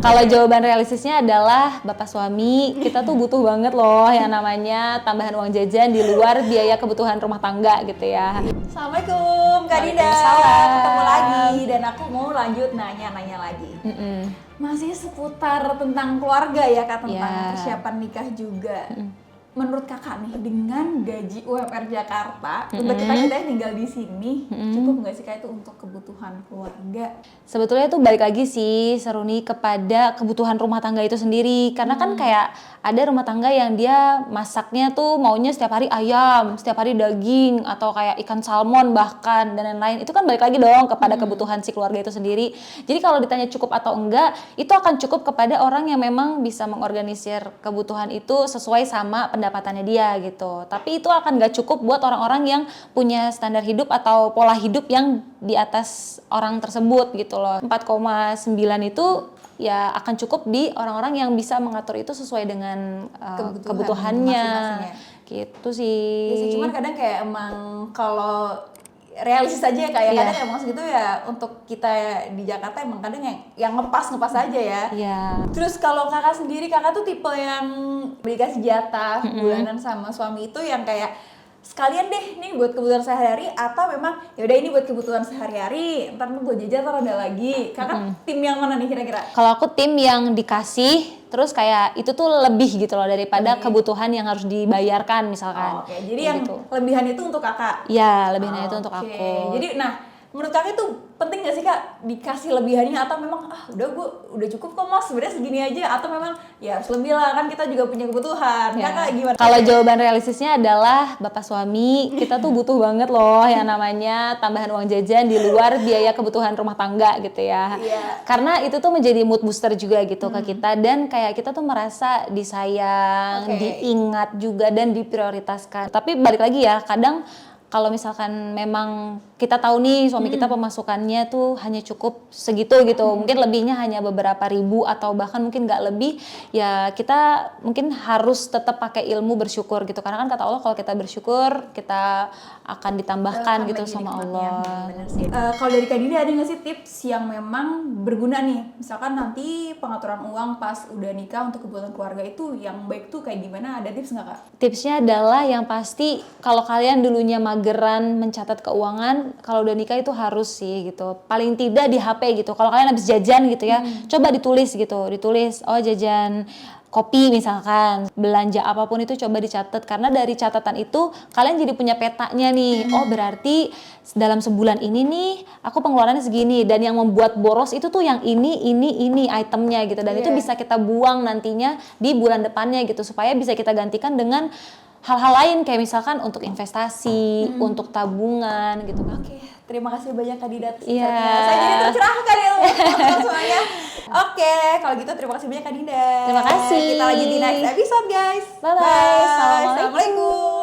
Kalau jawaban realistisnya adalah bapak suami, kita tuh butuh banget loh yang namanya tambahan uang jajan di luar biaya kebutuhan rumah tangga gitu ya. Assalamualaikum Kak Dinda, ketemu lagi dan aku mau lanjut nanya lagi. Masih seputar tentang keluarga ya Kak, tentang persiapan nikah juga. Menurut kakak nih, dengan gaji UMR Jakarta, untuk kita yang tinggal di sini, cukup nggak sih Kak itu untuk kebutuhan keluarga? Sebetulnya itu balik lagi sih seru nih kepada kebutuhan rumah tangga itu sendiri. Karena kan kayak ada rumah tangga yang dia masaknya tuh maunya setiap hari ayam, setiap hari daging, atau kayak ikan salmon bahkan, dan lain-lain. Itu kan balik lagi dong kepada kebutuhan si keluarga itu sendiri. Jadi kalau ditanya cukup atau enggak, itu akan cukup kepada orang yang memang bisa mengorganisir kebutuhan itu sesuai sama pendapatannya dia gitu. Tapi itu akan gak cukup buat orang-orang yang punya standar hidup atau pola hidup yang di atas orang tersebut gitu loh. 4,9 itu ya akan cukup di orang-orang yang bisa mengatur itu sesuai dengan kebutuhannya gitu sih. Ya sih, cuman kadang kayak emang kalau realistis aja ya kayak kadang emang segitu ya untuk kita di Jakarta emang kadang yang ngepas aja ya. Terus kalau kakak sendiri, kakak tuh tipe yang dikasih jatah bulanan sama suami itu yang kayak sekalian deh nih buat kebutuhan sehari-hari, atau memang yaudah ini buat kebutuhan sehari-hari ntar gue jajan ntar ada lagi. Kakak tim yang mana nih kira-kira? Kalau aku tim yang dikasih terus kayak itu tuh lebih gitu loh daripada kebutuhan yang harus dibayarkan misalkan. Oke, jadi yang gitu. Lebihan itu untuk kakak? Iya, lebihan itu untuk aku. Jadi menurut kakak itu penting gak sih Kak dikasih lebihannya, atau memang udah cukup kok mas sebenarnya segini aja, atau memang ya harus lebih lah kan kita juga punya kebutuhan. Kakak gimana? Kalau jawaban realistisnya adalah bapak suami, kita tuh butuh banget loh yang namanya tambahan uang jajan di luar biaya kebutuhan rumah tangga gitu ya. Karena itu tuh menjadi mood booster juga gitu ke kita, dan kayak kita tuh merasa disayang, diingat juga dan diprioritaskan. Tapi balik lagi ya, kadang kalau misalkan memang kita tahu nih suami kita pemasukannya tuh hanya cukup segitu gitu, mungkin lebihnya hanya beberapa ribu atau bahkan mungkin nggak lebih, ya kita mungkin harus tetap pakai ilmu bersyukur gitu, karena kan kata Allah kalau kita bersyukur kita akan ditambahkan gitu sama Allah. Kalau dari Kak Dinda ada nggak sih tips yang memang berguna nih, misalkan nanti pengaturan uang pas udah nikah untuk kebutuhan keluarga itu yang baik tuh kayak gimana, ada tips nggak Kak? Tipsnya adalah yang pasti kalau kalian dulunya mageran mencatat keuangan, kalau udah nikah itu harus sih gitu. Paling tidak di HP gitu. Kalau kalian habis jajan gitu ya, coba ditulis gitu. Ditulis, oh jajan kopi misalkan, belanja apapun itu coba dicatat, karena dari catatan itu kalian jadi punya petanya nih. Oh berarti dalam sebulan ini nih aku pengeluarannya segini, dan yang membuat boros itu tuh yang ini itemnya gitu, dan itu bisa kita buang nantinya di bulan depannya gitu, supaya bisa kita gantikan dengan hal-hal lain kayak misalkan untuk investasi, untuk tabungan gitu. Oke, terima kasih banyak Kak Dinda. Saya jadi tercerahkan ya semuanya. Oke, kalau gitu terima kasih banyak Kak Dinda. Terima kasih. Kita lanjutin next episode guys. Bye. Assalamualaikum.